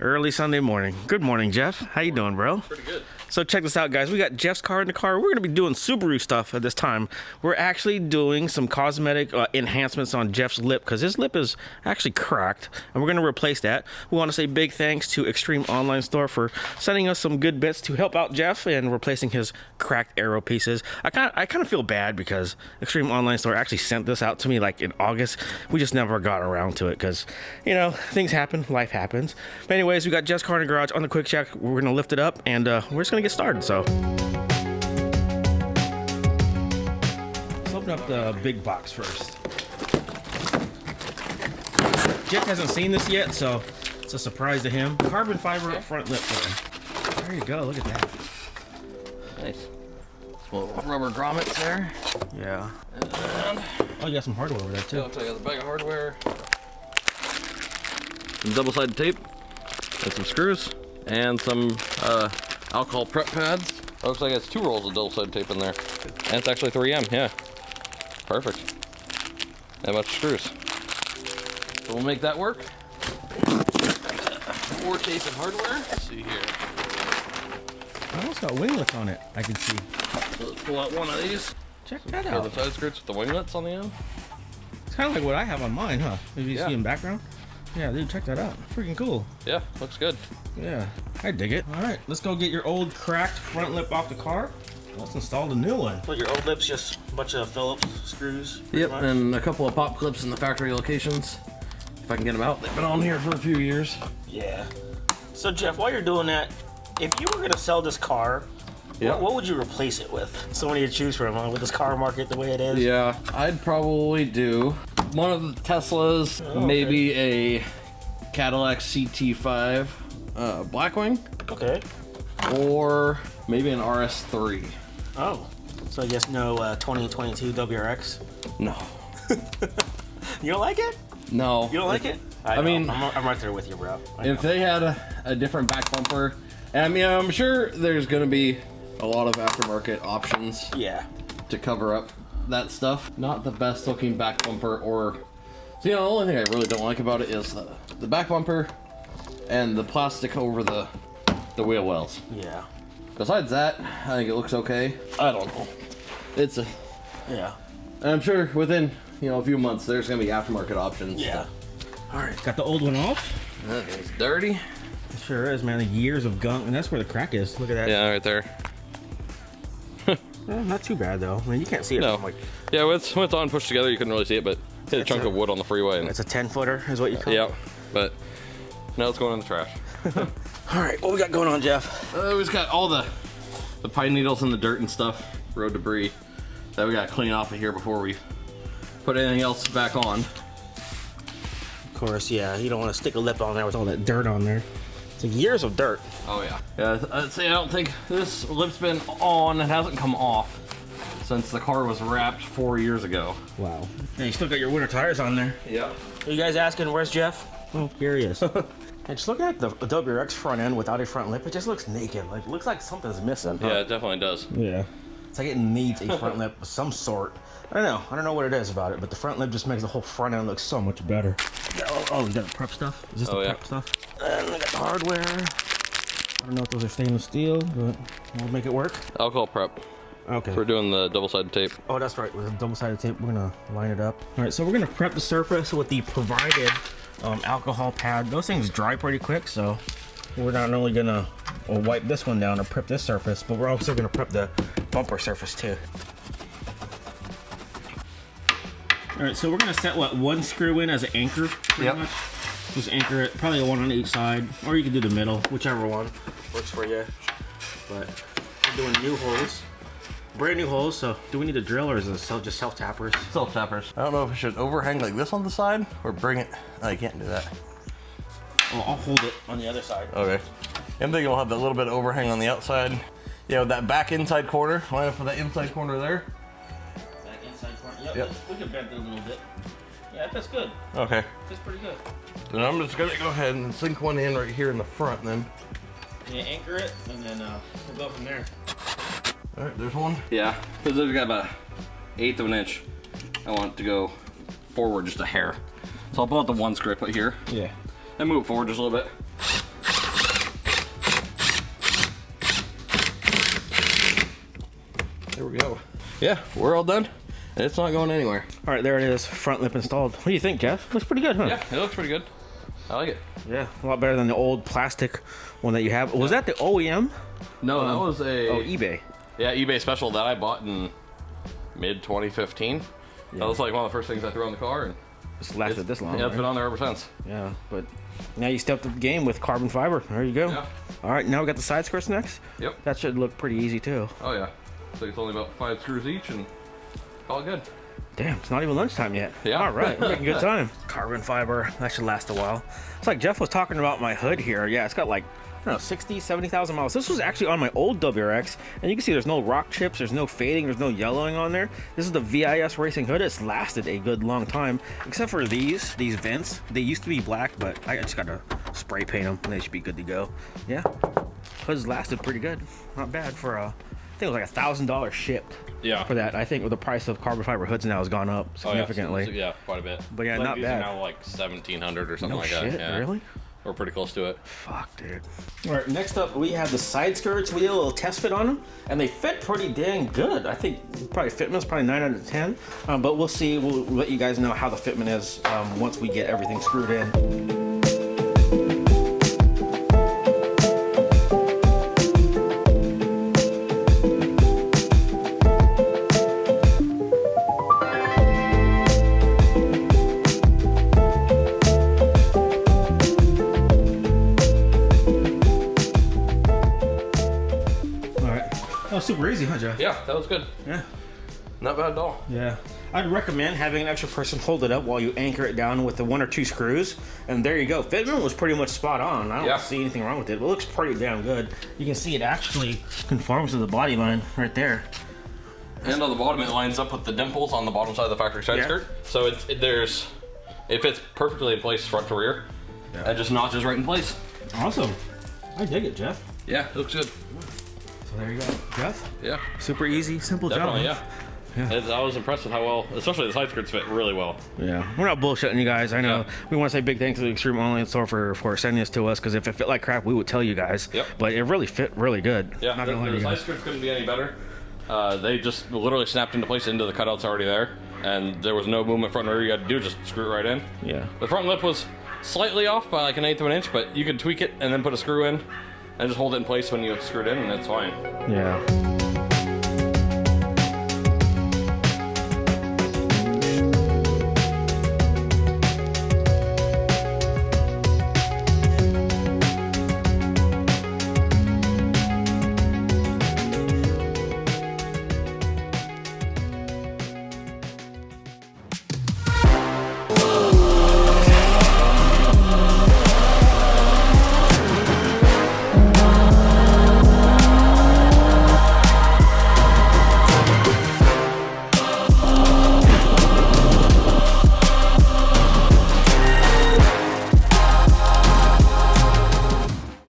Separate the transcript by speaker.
Speaker 1: Early Sunday morning. Good morning, Jeff. How you doing, bro?
Speaker 2: Pretty good.
Speaker 1: So check this out, guys. We got Jeff's car in the car. We're going to be doing Subaru stuff at this time. We're actually doing some cosmetic enhancements on Jeff's lip because his lip is actually cracked, and we're going to replace that. We want to say big thanks to Extreme Online Store for sending us some good bits to help out Jeff and replacing his cracked arrow pieces. I kind of feel bad because Extreme Online Store actually sent this out to me like in August. We just never got around to it because, you know, things happen, life happens. But anyways, we got Jeff's car in the garage on the quick check. We're going to lift it up, and we're just going to get started. So let's open up the big box first. Jeff hasn't seen this yet, so it's a surprise to him. Carbon fiber front lip for him. There you go, look at that.
Speaker 2: Nice. Little rubber grommets there.
Speaker 1: Yeah.
Speaker 2: And
Speaker 1: oh, you got some hardware over there too.
Speaker 2: I got the bag of hardware. Some double-sided tape and some screws and some alcohol prep pads. It looks like it's 2 rolls of double-sided tape in there. And it's actually 3M, yeah. Perfect. And a bunch of screws. So we'll make that work. More tape and hardware. Let's see here.
Speaker 1: I almost got winglets on it, I can see.
Speaker 2: So let's pull out one of these.
Speaker 1: Check that
Speaker 2: Carbon
Speaker 1: out.
Speaker 2: side skirts with the winglets on the end.
Speaker 1: It's kind of like what I have on mine, huh? Maybe you see in the background? Yeah, dude, check that out. Freaking cool.
Speaker 2: Yeah, looks good.
Speaker 1: Yeah, I dig it. All right, let's go get your old cracked front lip off the car. Let's install the new one. Well, your old lip's just a bunch of Phillips screws.
Speaker 2: Yep, and a couple of pop clips in the factory locations. If I can get them out. They've been on here for a few years.
Speaker 1: Yeah. So, Jeff, while you're doing that, if you were going to sell this car, what would you replace it with? So many to choose from, huh? With this car market the way it is.
Speaker 2: Yeah, I'd probably do one of the Teslas, maybe a Cadillac CT5 Blackwing. Okay. Or maybe an RS3.
Speaker 1: Oh. So I guess no 2022 WRX?
Speaker 2: No.
Speaker 1: You don't like it?
Speaker 2: No.
Speaker 1: You don't like it?
Speaker 2: I mean,
Speaker 1: I'm right there with you, bro.
Speaker 2: If they had a different back bumper, and I mean, I'm sure there's going to be a lot of aftermarket options.
Speaker 1: Yeah.
Speaker 2: To cover up that stuff. Not the best looking back bumper, or so, you know, the only thing I really don't like about it is the back bumper and the plastic over the wheel wells.
Speaker 1: Yeah.
Speaker 2: Besides that, I think it looks okay. I don't know. It's a
Speaker 1: yeah.
Speaker 2: And I'm sure within, you know, a few months there's gonna be aftermarket options.
Speaker 1: Yeah. All right, got the old one off.
Speaker 2: That is dirty.
Speaker 1: It sure is, man. The years of gunk, and that's where the crack is. Look at that.
Speaker 2: Yeah, right there.
Speaker 1: Well, not too bad though. I mean, you can't see it.
Speaker 2: No.
Speaker 1: From, like,
Speaker 2: yeah, when it's on pushed together, you couldn't really see it, but hit a chunk of wood on the freeway. And
Speaker 1: it's a 10-footer, is what you call it.
Speaker 2: Yeah, but now it's going in the trash.
Speaker 1: All right, what we got going on, Jeff?
Speaker 2: We just got all the pine needles and the dirt and stuff, road debris that we got to clean off of here before we put anything else back on.
Speaker 1: Of course, yeah. You don't want to stick a lip on there with all that dirt on there. It's like years of dirt.
Speaker 2: Oh yeah. Yeah, I'd say I don't think this lip's been on. It hasn't come off since the car was wrapped 4 years ago.
Speaker 1: Wow. Yeah, you still got your winter tires on there.
Speaker 2: Yeah.
Speaker 1: Are you guys asking where's Jeff? Oh, here he is. And just looking at the Wrx front end without a front lip, it just looks naked. Like, it looks like something's missing. Huh?
Speaker 2: Yeah, it definitely does.
Speaker 1: Yeah. It's like it needs a front lip of some sort. I don't know what it is about it, but the front lip just makes the whole front end look so much better. Oh, we got the prep stuff? Is this the prep stuff? And we got the hardware. I don't know if those are stainless steel, but we'll make it work.
Speaker 2: Alcohol prep.
Speaker 1: Okay.
Speaker 2: We're doing the double-sided tape.
Speaker 1: Oh, that's right. With the double-sided tape, we're gonna line it up. All right, so we're gonna prep the surface with the provided alcohol pad. Those things dry pretty quick, so we're not only gonna wipe this one down and prep this surface, but we're also gonna prep the bumper surface too. All right, so we're gonna set one screw in as an anchor, pretty much. Just anchor it, probably one on each side, or you can do the middle, whichever one works for you. But we're doing new holes, brand new holes. So do we need a drill, or is it just self tappers?
Speaker 2: Self tappers. I don't know if it should overhang like this on the side or bring it. No, you can't do that.
Speaker 1: Oh, I'll hold it on the other side.
Speaker 2: Okay. I'm thinking we'll have that little bit of overhang on the outside. Yeah, with that back inside corner. Line up with that inside corner there.
Speaker 1: Back inside corner. Yep. We can bend it a little bit. Yeah, that's good.
Speaker 2: Okay.
Speaker 1: That's pretty good.
Speaker 2: Then I'm just gonna go ahead and sink one in right here in the front then.
Speaker 1: Yeah, anchor it, and then we'll go from there.
Speaker 2: All right, there's one. Yeah, because I've got about 1/8 of an inch. I want it to go forward just a hair. So I'll pull out the one screw I put here.
Speaker 1: Yeah.
Speaker 2: And move it forward just a little bit. we go. Yeah, we're all done, and it's not going anywhere.
Speaker 1: All right, there it is, front lip installed. What do you think, Jeff? Looks pretty good, huh?
Speaker 2: Yeah, it looks pretty good. I like it.
Speaker 1: Yeah, a lot better than the old plastic one that you have. Was that the OEM?
Speaker 2: No, that was a...
Speaker 1: Oh, eBay.
Speaker 2: Yeah, eBay special that I bought in mid-2015.
Speaker 1: Yeah.
Speaker 2: That was like one of the first things I threw on the car, and
Speaker 1: It's lasted this long.
Speaker 2: yeah, it's
Speaker 1: right?
Speaker 2: been on there ever since.
Speaker 1: Yeah, but now you stepped up the game with carbon fiber. There you go.
Speaker 2: Yeah.
Speaker 1: All right, now we got the side skirts next.
Speaker 2: Yep.
Speaker 1: That should look pretty easy too.
Speaker 2: Oh yeah. So it's only about 5 screws each, and all good.
Speaker 1: Damn, it's not even lunchtime yet.
Speaker 2: Yeah.
Speaker 1: All right, we're making good time. Carbon fiber, that should last a while. It's like Jeff was talking about my hood here. Yeah, it's got like, I don't know, 60, 70,000 miles. This was actually on my old WRX, and you can see there's no rock chips, there's no fading, there's no yellowing on there. This is the VIS Racing hood. It's lasted a good long time, except for these vents. They used to be black, but I just got to spray paint them, and they should be good to go. Yeah, hood's lasted pretty good. Not bad for I think it was like $1,000 shipped.
Speaker 2: Yeah.
Speaker 1: For that, I think the price of carbon fiber hoods now has gone up significantly.
Speaker 2: Oh, yeah, quite a bit.
Speaker 1: But yeah,
Speaker 2: Like,
Speaker 1: not
Speaker 2: these are
Speaker 1: bad.
Speaker 2: now like 1,700 or something
Speaker 1: No
Speaker 2: like
Speaker 1: shit,
Speaker 2: that. Yeah.
Speaker 1: really?
Speaker 2: We're pretty close to it.
Speaker 1: Fuck, dude. All right, next up we have the side skirts. We did a little test fit on them, and they fit pretty dang good. I think probably fitment's probably 9 out of 10, but we'll see. We'll let you guys know how the fitment is once we get everything screwed in. That was super easy, huh, Jeff?
Speaker 2: Yeah, that was good.
Speaker 1: Yeah.
Speaker 2: Not bad at all.
Speaker 1: Yeah. I'd recommend having an extra person hold it up while you anchor it down with the 1 or 2 screws. And there you go. Fitment was pretty much spot on. I don't see anything wrong with it. It looks pretty damn good. You can see it actually conforms to the body line right there.
Speaker 2: And on the bottom, it lines up with the dimples on the bottom side of the factory side skirt. So it fits perfectly in place front to rear. Yeah. And just notches right in place.
Speaker 1: Awesome. I dig it, Jeff.
Speaker 2: Yeah, it looks good.
Speaker 1: So there you go, Jeff.
Speaker 2: Yeah.
Speaker 1: Super easy, simple
Speaker 2: Definitely,
Speaker 1: job.
Speaker 2: Yeah. I was impressed with how well, especially the side skirts fit really well.
Speaker 1: Yeah, we're not bullshitting you guys. I know. We want to say big thanks to the Extreme Online Store for sending this to us, because if it fit like crap, we would tell you guys.
Speaker 2: Yep.
Speaker 1: But it really fit really good.
Speaker 2: Yeah,
Speaker 1: not gonna lie to
Speaker 2: the
Speaker 1: you
Speaker 2: side
Speaker 1: guys.
Speaker 2: skirts couldn't be any better. They just literally snapped into place into the cutouts already there, and there was no movement front and rear. You had to do just screw it right in.
Speaker 1: Yeah.
Speaker 2: The front lip was slightly off by like 1/8 of an inch, but you could tweak it and then put a screw in and just hold it in place when you screw it in, and it's fine.
Speaker 1: Yeah.